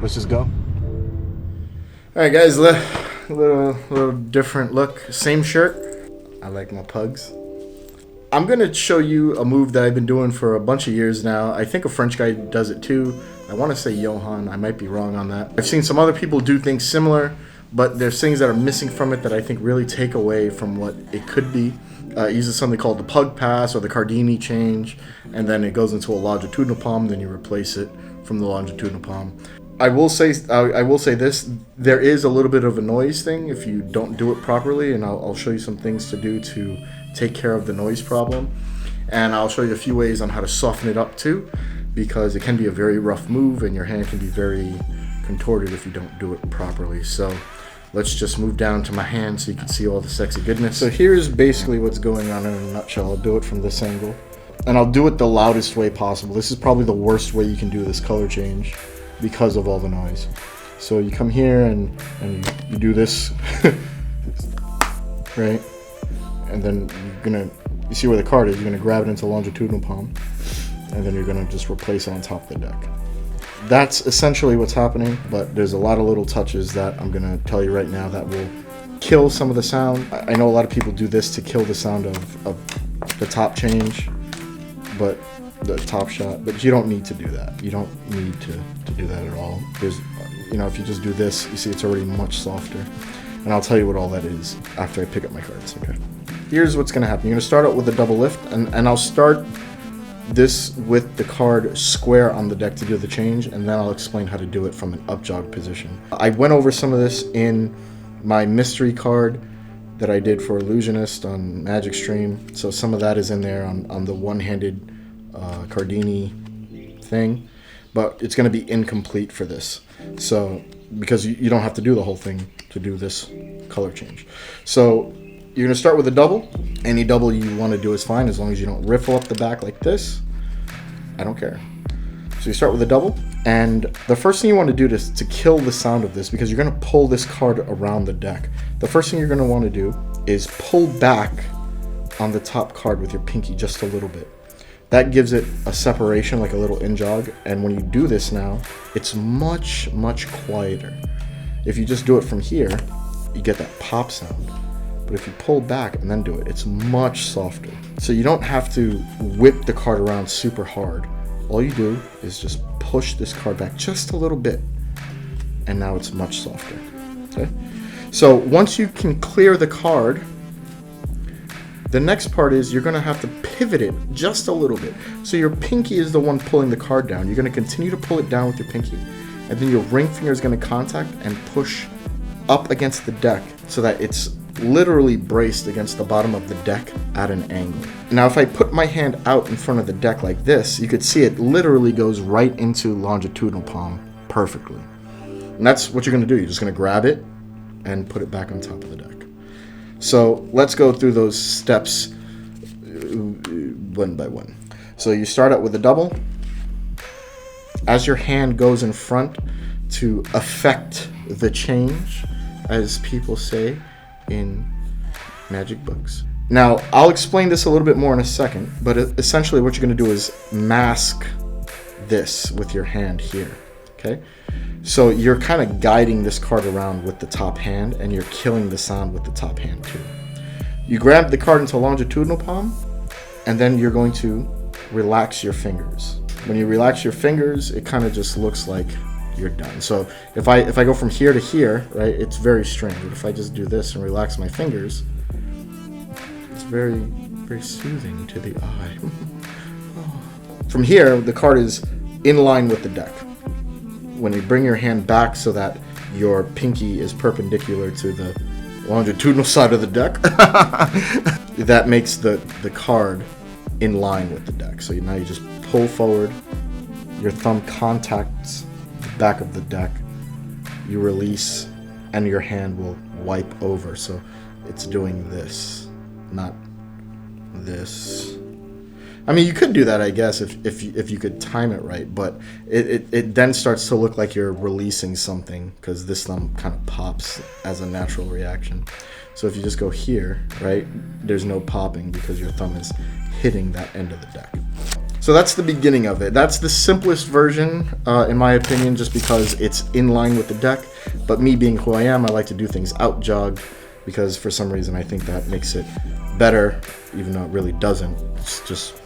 Let's just go. All right, guys, little different look. Same shirt. I like my pugs. I'm gonna show you a move that I've been doing for a bunch of years now. I think a French guy does it too. I want to say Johan. I might be wrong on that. I've seen some other people do things similar, but there's things that are missing from it that I think really take away from what it could be. It uses something called the pug pass or the Cardini change, and then it goes into a longitudinal palm. Then you replace it from the longitudinal palm. I will say this: there is a little bit of a noise thing if you don't do it properly, and I'll show you some things to do to take care of the noise problem, and I'll show you a few ways on how to soften it up too, because it can be a very rough move, and your hand can be very contorted if you don't do it properly. So let's just move down to my hand so you can see all the sexy goodness. So here's basically what's going on in a nutshell. I'll do it from this angle, and I'll do it the loudest way possible. This is probably the worst way you can do this color change, because of all the noise. So you come here and you do this, right? And then you see where the card is, you're gonna grab it into longitudinal palm, and then you're gonna just replace it on top of the deck. That's essentially what's happening, but there's a lot of little touches that I'm gonna tell you right now that will kill some of the sound. I know a lot of people do this to kill the sound of the top change, but the top shot, but you don't need to do that. You don't need to do that at all. There's, if you just do this, you see it's already much softer. And I'll tell you what all that is after I pick up my cards, okay? Here's what's gonna happen. You're gonna start out with a double lift, and I'll start this with the card square on the deck to do the change, and then I'll explain how to do it from an up jog position. I went over some of this in my mystery card that I did for Illusionist on Magic Stream. So some of that is in there on the one-handed Cardini thing, but it's going to be incomplete for this. So because you don't have to do the whole thing to do this color change. So you're going to start with a double. Any double you want to do is fine, as long as you don't riffle up the back like this. I don't care. So you start with a double, and the first thing you want to do to kill the sound of this, because you're going to pull this card around the deck, the first thing you're going to want to do is pull back on the top card with your pinky just a little bit. That gives it a separation, like a little in-jog, and when you do this now, it's much, much quieter. If you just do it from here, you get that pop sound. But if you pull back and then do it, it's much softer. So you don't have to whip the card around super hard. All you do is just push this card back just a little bit, and now it's much softer. Okay? So once you can clear the card, the next part is you're going to have to pivot it just a little bit. So your pinky is the one pulling the card down. You're going to continue to pull it down with your pinky, and then your ring finger is going to contact and push up against the deck so that it's literally braced against the bottom of the deck at an angle. Now if I put my hand out in front of the deck like this, you could see it literally goes right into longitudinal palm perfectly. And that's what you're going to do. You're just going to grab it and put it back on top of the deck. So let's go through those steps one by one. So you start out with a double. As your hand goes in front to affect the change, as people say in magic books. Now, I'll explain this a little bit more in a second, but essentially what you're going to do is mask this with your hand here, okay? So you're kind of guiding this card around with the top hand, and you're killing the sound with the top hand too. You grab the card into longitudinal palm, and then you're going to relax your fingers. When you relax your fingers, it kind of just looks like you're done. So if I go from here to here, right, it's very strange. But if I just do this and relax my fingers, it's very, very soothing to the eye. From here, the card is in line with the deck. When you bring your hand back so that your pinky is perpendicular to the longitudinal side of the deck, that makes the card in line with the deck. So now you just pull forward, your thumb contacts the back of the deck, you release, and your hand will wipe over. So it's doing this, not this. I mean, you could do that, I guess, if you could time it right, but it then starts to look like you're releasing something because this thumb kind of pops as a natural reaction. So if you just go here, right, there's no popping because your thumb is hitting that end of the deck. So that's the beginning of it. That's the simplest version, in my opinion, just because it's in line with the deck. But me being who I am, I like to do things out jogged because for some reason I think that makes it better, even though it really doesn't. It's just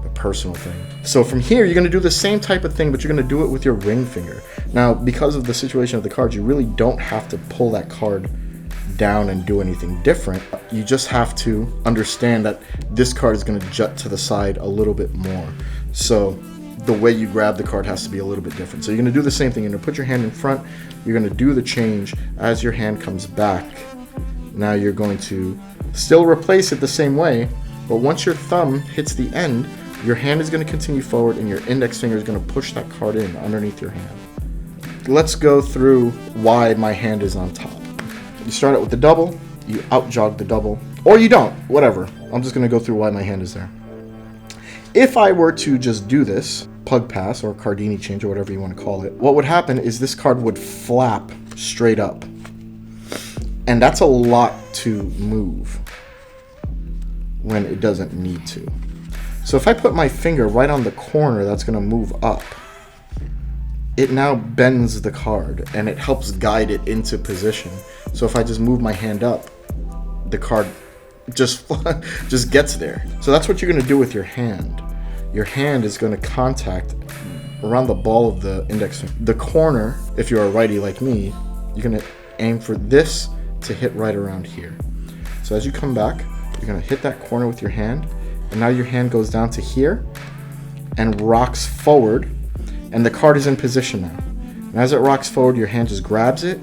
a personal thing. So from here, you're gonna do the same type of thing, but you're gonna do it with your ring finger. Now, because of the situation of the cards, you really don't have to pull that card down and do anything different. You just have to understand that this card is going to jut to the side a little bit more. So the way you grab the card has to be a little bit different. So you're going to do the same thing. You're going to put your hand in front. You're going to do the change as your hand comes back. Now you're going to still replace it the same way, but once your thumb hits the end, your hand is going to continue forward and your index finger is going to push that card in underneath your hand. Let's go through why my hand is on top. You start out with the double, you out jog the double, or you don't, whatever. I'm just going to go through why my hand is there. If I were to just do this, pug pass or Cardini change or whatever you want to call it, what would happen is this card would flap straight up. And that's a lot to move when it doesn't need to. So if I put my finger right on the corner that's going to move up, it now bends the card and it helps guide it into position. So if I just move my hand up, the card just gets there. So that's what you're going to do with your hand. Your hand is going to contact around the ball of the index finger. The corner, if you're a righty like me, you're going to aim for this to hit right around here. So as you come back, you're going to hit that corner with your hand, and now your hand goes down to here and rocks forward, and the card is in position now. And as it rocks forward, your hand just grabs it,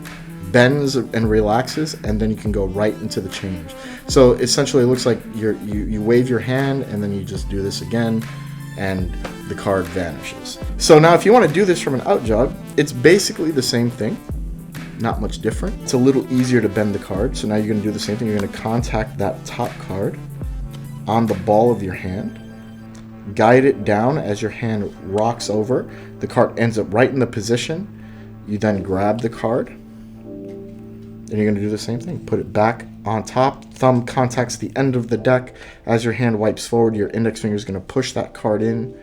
bends and relaxes, and then you can go right into the change. So essentially it looks like you wave your hand and then you just do this again and the card vanishes. So now if you want to do this from an out jog, it's basically the same thing, not much different. It's a little easier to bend the card. So now you're going to do the same thing. You're going to contact that top card on the ball of your hand, guide it down as your hand rocks over. The card ends up right in the position. You then grab the card, and you're going to do the same thing. Put it back on top. Thumb contacts the end of the deck. As your hand wipes forward, your index finger is going to push that card in,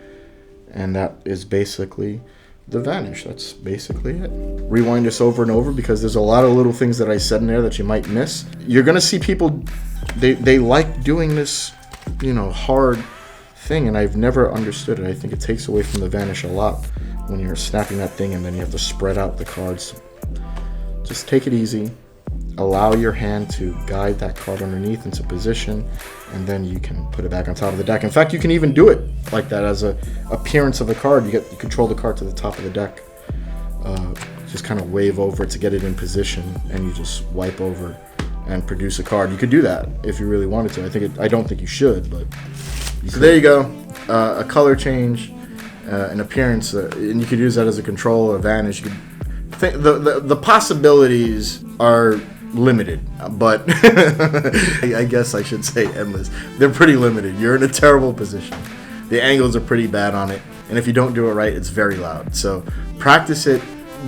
and that is basically the vanish. That's basically it. Rewind this over and over because there's a lot of little things that I said in there that you might miss. You're going to see people, they like doing this, hard thing, and I've never understood it. I think it takes away from the vanish a lot when you're snapping that thing and then you have to spread out the cards. Just take it easy. Allow your hand to guide that card underneath into position, and then you can put it back on top of the deck. In fact, you can even do it like that as a appearance of the card. You control the card to the top of the deck. Just kind of wave over it to get it in position, and you just wipe over and produce a card. You could do that if you really wanted to. I don't think you should, but so there you go. A color change, an appearance, and you could use that as a control, a vanish. You could think the possibilities are limited, but I guess I should say endless. They're pretty limited. You're in a terrible position. The angles are pretty bad on it, and if you don't do it right, it's very loud. So practice it.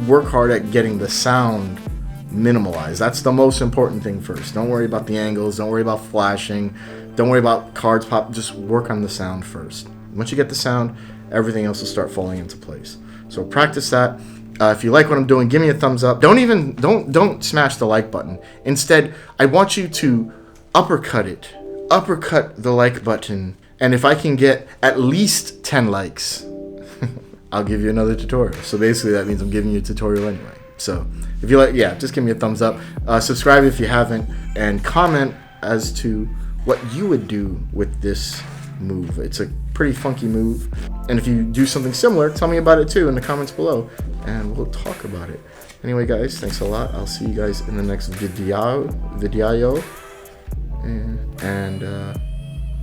Work hard at getting the sound minimalized. That's the most important thing first. Don't worry about the angles. Don't worry about flashing. Don't worry about cards pop. Just work on the sound first. Once you get the sound, everything else will start falling into place. So practice that. If you like what I'm doing, give me a thumbs up. Don't smash the like button. Instead, I want you to uppercut the like button. And if I can get at least 10 likes, I'll give you another tutorial. So basically that means I'm giving you a tutorial anyway. So if you like, just give me a thumbs up. Subscribe if you haven't, and comment as to what you would do with this move. It's a pretty funky move, and if you do something similar, tell me about it too in the comments below, and we'll talk about it. Anyway, guys, thanks a lot. I'll see you guys in the next video, and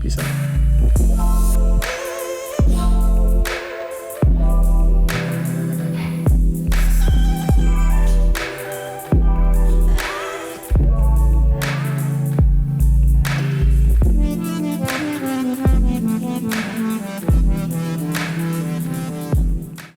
peace out.